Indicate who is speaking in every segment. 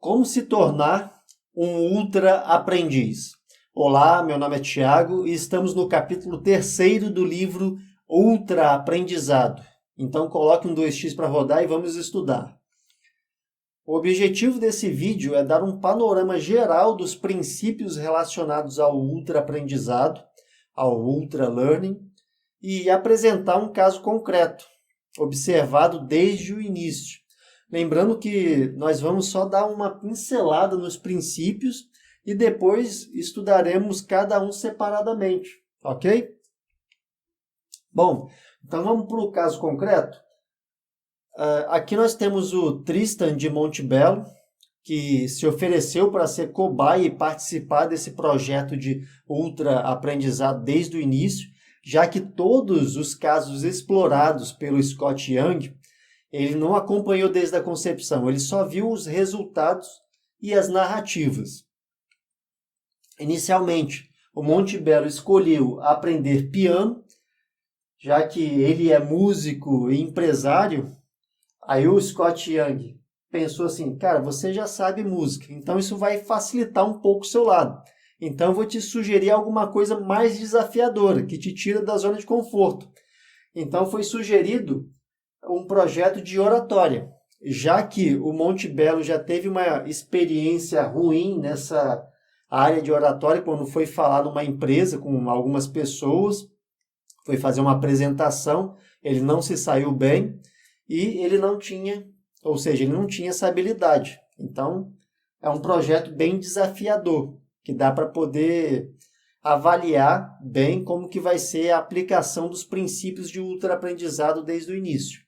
Speaker 1: Como se tornar um ultra aprendiz? Olá, meu nome é Tiago e estamos no capítulo 3º do livro Ultra Aprendizado. Então coloque um 2x para rodar e vamos estudar. O objetivo desse vídeo é dar um panorama geral dos princípios relacionados ao ultra aprendizado, ao ultra learning, e apresentar um caso concreto, observado desde o início. Lembrando que nós vamos só dar uma pincelada nos princípios e depois estudaremos cada um separadamente, ok? Bom, então vamos para o caso concreto. Aqui nós temos o Tristan de Montebello, que se ofereceu para ser cobaia e participar desse projeto de ultra aprendizado desde o início, já que todos os casos explorados pelo Scott Young, ele não acompanhou desde a concepção, ele só viu os resultados e as narrativas. Inicialmente, o Montebello escolheu aprender piano, já que ele é músico e empresário. Aí o Scott Young pensou assim, cara, você já sabe música, então isso vai facilitar um pouco o seu lado. Então eu vou te sugerir alguma coisa mais desafiadora, que te tira da zona de conforto. Então foi sugerido um projeto de oratória, já que o Montebello já teve uma experiência ruim nessa área de oratória, quando foi falar numa empresa com algumas pessoas, foi fazer uma apresentação, ele não se saiu bem e ele não tinha essa habilidade. Então, é um projeto bem desafiador, que dá para poder avaliar bem como que vai ser a aplicação dos princípios de ultraaprendizado desde o início.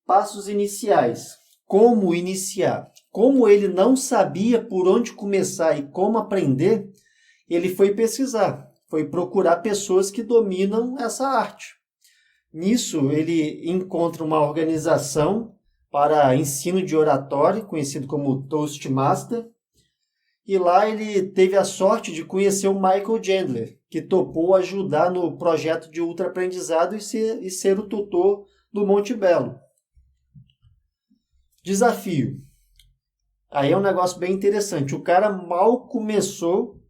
Speaker 1: Passos iniciais. Como iniciar? Como ele não sabia por onde começar e como aprender, ele foi pesquisar, foi procurar pessoas que dominam essa arte. Nisso, ele encontra uma organização para ensino de oratória, conhecido como Toastmaster, e lá ele teve a sorte de conhecer o Michael Chandler, que topou ajudar no projeto de ultraaprendizado e ser o tutor do Montebello. Desafio. Aí é um negócio bem interessante. O cara mal começou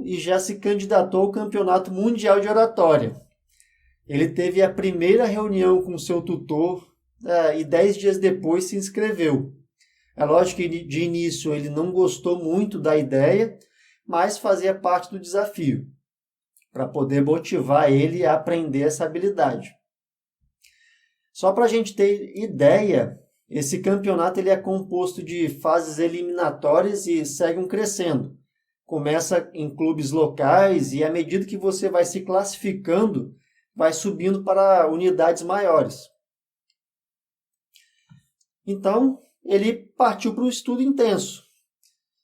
Speaker 1: e já se candidatou ao Campeonato Mundial de Oratória. Ele teve a primeira reunião com seu tutor e 10 dias depois se inscreveu. É lógico que de início ele não gostou muito da ideia, mas fazia parte do desafio, para poder motivar ele a aprender essa habilidade. Só para a gente ter ideia, esse campeonato ele é composto de fases eliminatórias e seguem crescendo. Começa em clubes locais e à medida que você vai se classificando, vai subindo para unidades maiores. Então, ele partiu para o estudo intenso.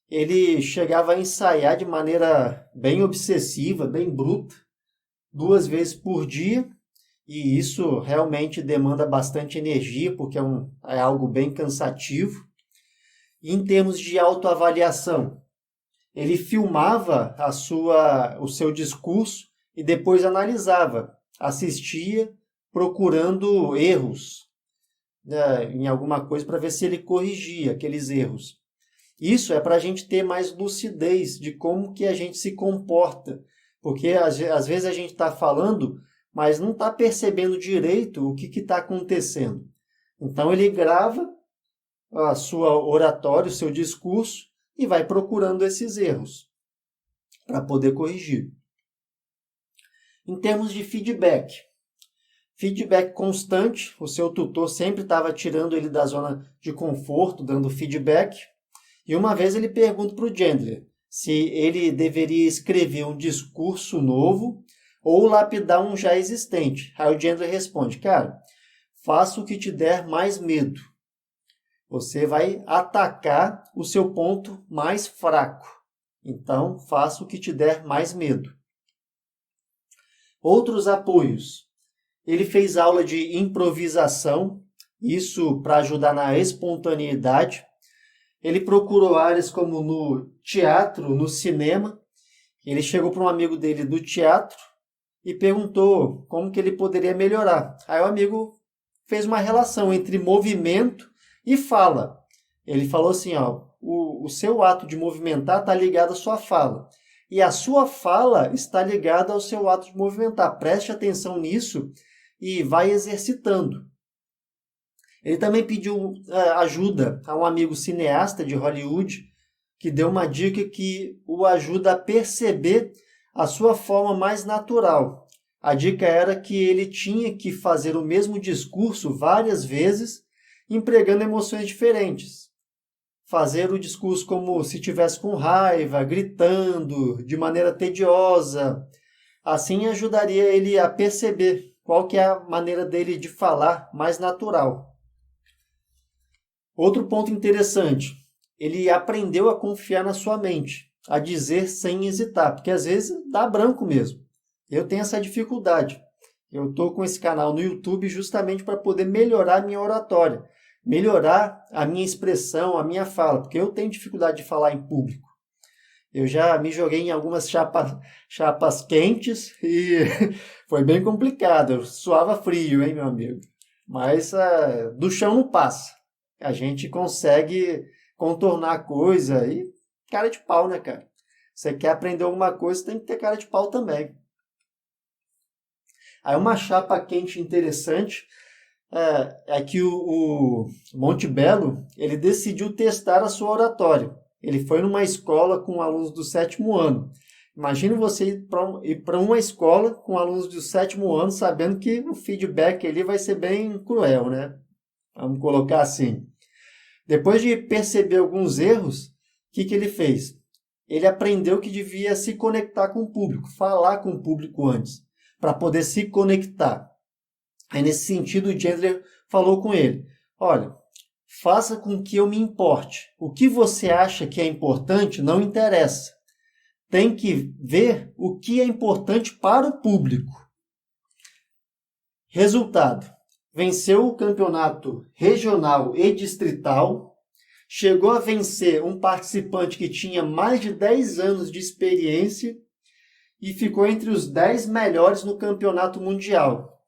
Speaker 1: Ele chegava a ensaiar de maneira bem obsessiva, bem bruta, 2 vezes por dia, e isso realmente demanda bastante energia, porque é algo bem cansativo. E em termos de autoavaliação, ele filmava o seu discurso e depois analisava, assistia, procurando erros em alguma coisa para ver se ele corrigia aqueles erros. Isso é para a gente ter mais lucidez de como que a gente se comporta, porque às vezes a gente está falando, mas não está percebendo direito o que está acontecendo. Então ele grava a sua oratória, o seu discurso, e vai procurando esses erros para poder corrigir. Em termos de feedback constante, o seu tutor sempre estava tirando ele da zona de conforto, dando feedback. E uma vez ele pergunta para o Chandler se ele deveria escrever um discurso novo ou lapidar um já existente. Aí o Chandler responde, cara, faça o que te der mais medo. Você vai atacar o seu ponto mais fraco. Então, faça o que te der mais medo. Outros apoios. Ele fez aula de improvisação, isso para ajudar na espontaneidade. Ele procurou áreas como no teatro, no cinema. Ele chegou para um amigo dele do teatro e perguntou como que ele poderia melhorar. Aí o amigo fez uma relação entre movimento e fala. Ele falou assim, ó, o seu ato de movimentar está ligado à sua fala. E a sua fala está ligada ao seu ato de movimentar. Preste atenção nisso e vai exercitando. Ele também pediu ajuda a um amigo cineasta de Hollywood, que deu uma dica que o ajuda a perceber a sua forma mais natural. A dica era que ele tinha que fazer o mesmo discurso várias vezes, empregando emoções diferentes. Fazer o discurso como se estivesse com raiva, gritando, de maneira tediosa. Assim ajudaria ele a perceber qual que é a maneira dele de falar mais natural. Outro ponto interessante, ele aprendeu a confiar na sua mente, a dizer sem hesitar, porque às vezes dá branco mesmo. Eu tenho essa dificuldade. Eu estou com esse canal no YouTube justamente para poder melhorar a minha oratória, melhorar a minha expressão, a minha fala, porque eu tenho dificuldade de falar em público. Eu já me joguei em algumas chapas quentes e foi bem complicado. Eu suava frio, hein, meu amigo? Mas do chão não passa. A gente consegue contornar a coisa e cara de pau, né, cara? Você quer aprender alguma coisa, tem que ter cara de pau também. Aí uma chapa quente interessante é que o Montebello, ele decidiu testar a sua oratória. Ele foi numa escola com alunos do 7º ano. Imagine você ir para uma escola com alunos do 7º ano, sabendo que o feedback ali vai ser bem cruel, né? Vamos colocar assim. Depois de perceber alguns erros, o que ele fez? Ele aprendeu que devia se conectar com o público, falar com o público antes, para poder se conectar. Aí, nesse sentido, o Chandler falou com ele, olha, faça com que eu me importe. O que você acha que é importante não interessa. Tem que ver o que é importante para o público. Resultado. Venceu o campeonato regional e distrital, chegou a vencer um participante que tinha mais de 10 anos de experiência e ficou entre os 10 melhores no campeonato mundial.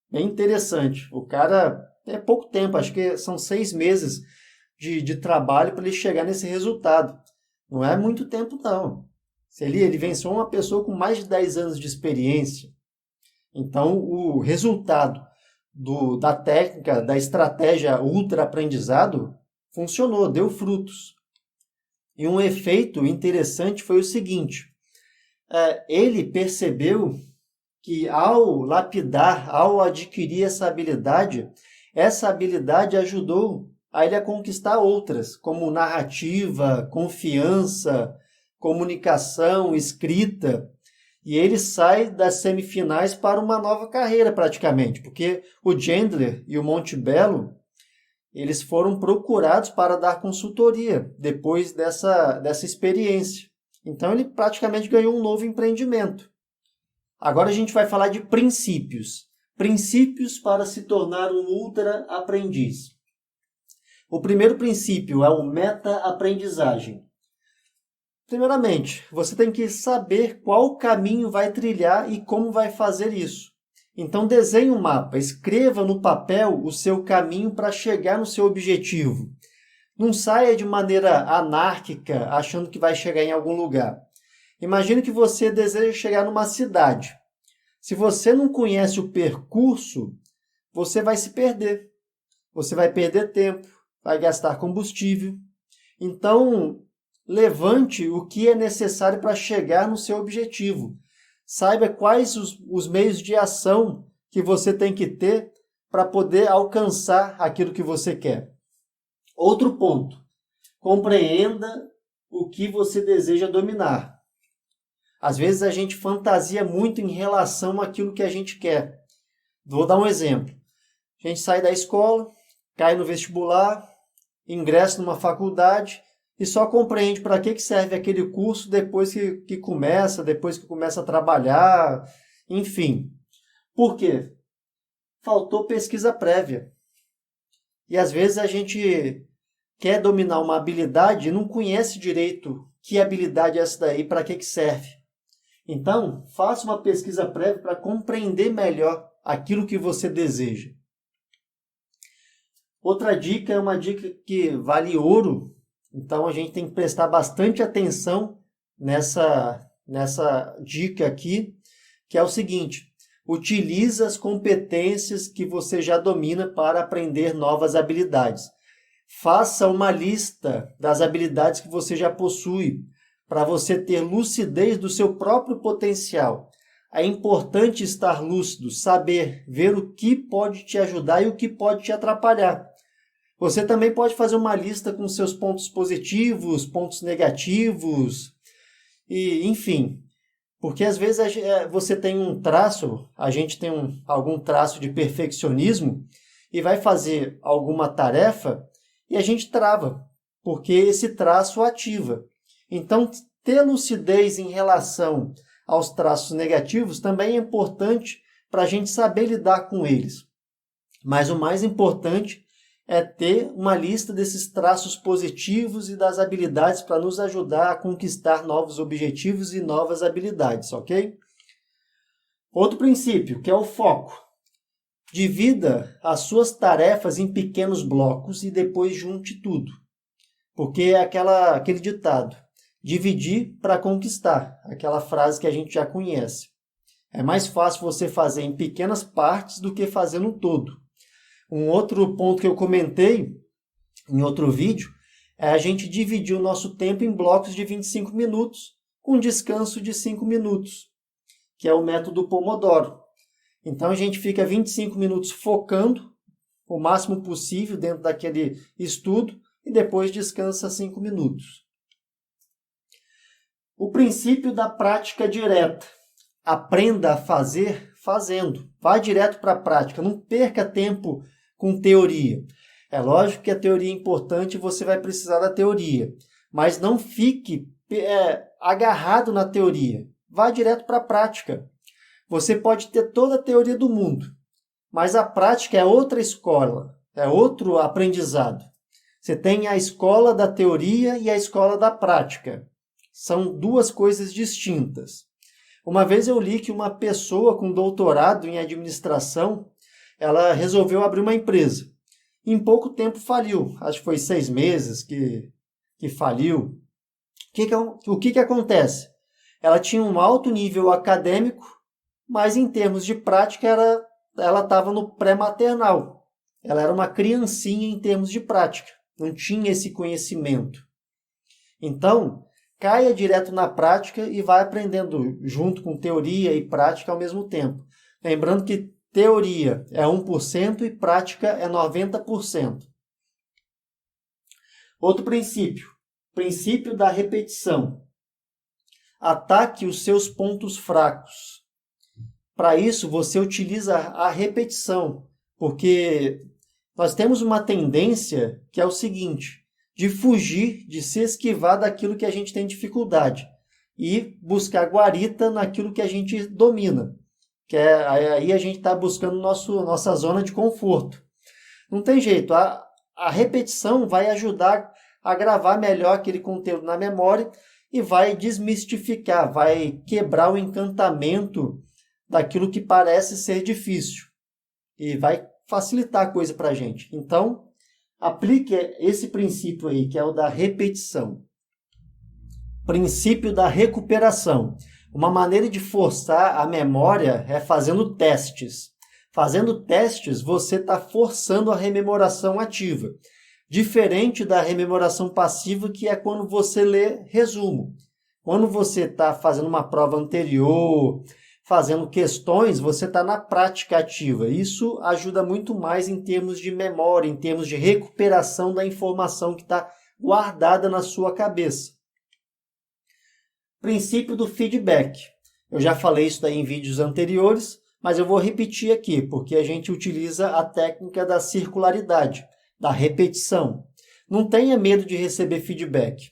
Speaker 1: Bem interessante. O cara, é pouco tempo, acho que são 6 meses de trabalho para ele chegar nesse resultado. Não é muito tempo, não. Ele venceu uma pessoa com mais de 10 anos de experiência. Então, o resultado da técnica, da estratégia ultra-aprendizado, funcionou, deu frutos. E um efeito interessante foi o seguinte, ele percebeu que ao lapidar, ao adquirir essa habilidade ajudou a ele a conquistar outras, como narrativa, confiança, comunicação, escrita. E ele sai das semifinais para uma nova carreira praticamente, porque o Chandler e o Montebello, eles foram procurados para dar consultoria depois dessa experiência. Então ele praticamente ganhou um novo empreendimento. Agora a gente vai falar de princípios. Princípios para se tornar um ultra aprendiz. O primeiro princípio é o meta-aprendizagem. Primeiramente, você tem que saber qual caminho vai trilhar e como vai fazer isso. Então desenhe um mapa, escreva no papel o seu caminho para chegar no seu objetivo. Não saia de maneira anárquica, achando que vai chegar em algum lugar. Imagine que você deseja chegar numa cidade. Se você não conhece o percurso, você vai se perder. Você vai perder tempo, vai gastar combustível. Então, levante o que é necessário para chegar no seu objetivo. Saiba quais os meios de ação que você tem que ter para poder alcançar aquilo que você quer. Outro ponto, compreenda o que você deseja dominar. Às vezes a gente fantasia muito em relação àquilo que a gente quer. Vou dar um exemplo. A gente sai da escola, cai no vestibular, ingressa numa faculdade e só compreende para que serve aquele curso depois que começa a trabalhar, enfim. Por quê? Faltou pesquisa prévia. E às vezes a gente quer dominar uma habilidade e não conhece direito que habilidade é essa daí, para que serve. Então, faça uma pesquisa prévia para compreender melhor aquilo que você deseja. Outra dica é uma dica que vale ouro, então a gente tem que prestar bastante atenção nessa dica aqui, que é o seguinte: utilize as competências que você já domina para aprender novas habilidades. Faça uma lista das habilidades que você já possui, para você ter lucidez do seu próprio potencial. É importante estar lúcido, saber ver o que pode te ajudar e o que pode te atrapalhar. Você também pode fazer uma lista com seus pontos positivos, pontos negativos, e enfim. Porque às vezes você tem um traço, a gente tem algum traço de perfeccionismo e vai fazer alguma tarefa e a gente trava, porque esse traço ativa. Então, ter lucidez em relação aos traços negativos também é importante para a gente saber lidar com eles. Mas o mais importante é ter uma lista desses traços positivos e das habilidades para nos ajudar a conquistar novos objetivos e novas habilidades, ok? Outro princípio, que é o foco. Divida as suas tarefas em pequenos blocos e depois junte tudo. Porque é aquele ditado, dividir para conquistar, aquela frase que a gente já conhece. É mais fácil você fazer em pequenas partes do que fazer no todo. Um outro ponto que eu comentei em outro vídeo é a gente dividir o nosso tempo em blocos de 25 minutos, com descanso de 5 minutos, que é o método Pomodoro. Então a gente fica 25 minutos focando o máximo possível dentro daquele estudo e depois descansa 5 minutos. O princípio da prática direta. Aprenda a fazer fazendo. Vá direto para a prática, não perca tempo com teoria. É lógico que a teoria é importante e você vai precisar da teoria, mas não fique agarrado na teoria. Vá direto para a prática. Você pode ter toda a teoria do mundo, mas a prática é outra escola, é outro aprendizado. Você tem a escola da teoria e a escola da prática. São duas coisas distintas. Uma vez eu li que uma pessoa com doutorado em administração, ela resolveu abrir uma empresa. Em pouco tempo faliu. Acho que foi 6 meses que faliu. O que acontece? Ela tinha um alto nível acadêmico, mas em termos de prática ela estava no pré-maternal. Ela era uma criancinha em termos de prática. Não tinha esse conhecimento. Então, caia direto na prática e vai aprendendo junto com teoria e prática ao mesmo tempo. Lembrando que teoria é 1% e prática é 90%. Outro princípio, princípio da repetição. Ataque os seus pontos fracos. Para isso, você utiliza a repetição, porque nós temos uma tendência que é o seguinte: de fugir, de se esquivar daquilo que a gente tem dificuldade e buscar guarita naquilo que a gente domina. Aí a gente está buscando nossa zona de conforto. Não tem jeito, a repetição vai ajudar a gravar melhor aquele conteúdo na memória e vai desmistificar, vai quebrar o encantamento daquilo que parece ser difícil e vai facilitar a coisa para a gente. Então, aplique esse princípio aí, que é o da repetição. Princípio da recuperação. Uma maneira de forçar a memória é fazendo testes. Fazendo testes, você está forçando a rememoração ativa. Diferente da rememoração passiva, que é quando você lê resumo. Quando você está fazendo uma prova anterior, fazendo questões, você está na prática ativa. Isso ajuda muito mais em termos de memória, em termos de recuperação da informação que está guardada na sua cabeça. Princípio do feedback. Eu já falei isso daí em vídeos anteriores, mas eu vou repetir aqui, porque a gente utiliza a técnica da circularidade, da repetição. Não tenha medo de receber feedback.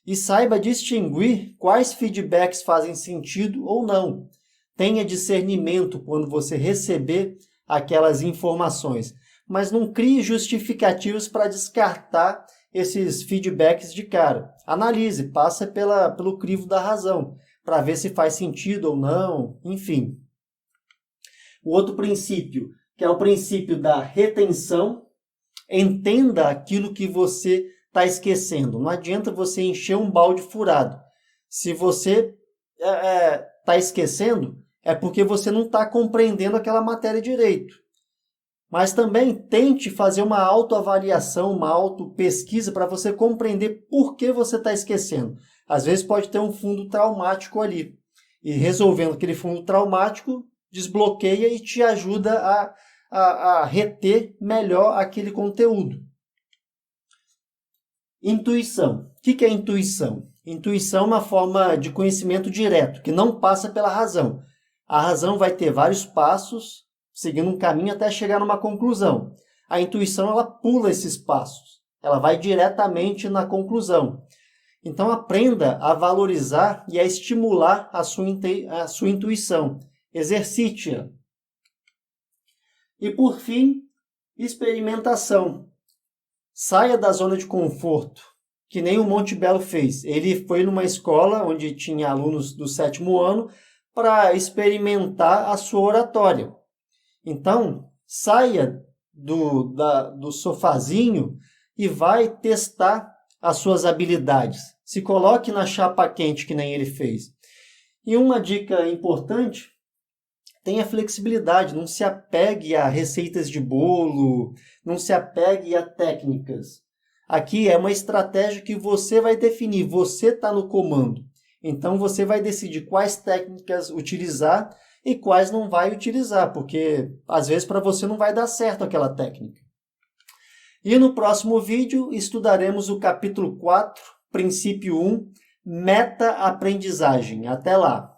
Speaker 1: E saiba distinguir quais feedbacks fazem sentido ou não. Tenha discernimento quando você receber aquelas informações, mas não crie justificativos para descartar esses feedbacks de cara. Analise, passa pelo crivo da razão, para ver se faz sentido ou não, enfim. O outro princípio, que é o princípio da retenção, Entenda aquilo que você está esquecendo. Não adianta você encher um balde furado. Se você está esquecendo, é porque você não está compreendendo aquela matéria direito. Mas também tente fazer uma autoavaliação, uma autopesquisa para você compreender por que você está esquecendo. Às vezes pode ter um fundo traumático ali. E resolvendo aquele fundo traumático, desbloqueia e te ajuda a reter melhor aquele conteúdo. Intuição. O que é intuição? Intuição é uma forma de conhecimento direto, que não passa pela razão. A razão vai ter vários passos, seguindo um caminho até chegar numa conclusão. A intuição, ela pula esses passos. Ela vai diretamente na conclusão. Então, aprenda a valorizar e a estimular a sua intuição. Exercite-a. E, por fim, experimentação. Saia da zona de conforto, que nem o Monte Belo fez. Ele foi numa escola onde tinha alunos do 7º ano para experimentar a sua oratória. Então, saia do sofazinho e vai testar as suas habilidades. Se coloque na chapa quente, que nem ele fez. E uma dica importante, tenha flexibilidade, não se apegue a receitas de bolo, não se apegue a técnicas. Aqui é uma estratégia que você vai definir, você está no comando. Então você vai decidir quais técnicas utilizar e quais não vai utilizar, porque às vezes para você não vai dar certo aquela técnica. E no próximo vídeo estudaremos o capítulo 4, princípio 1, meta-aprendizagem. Até lá!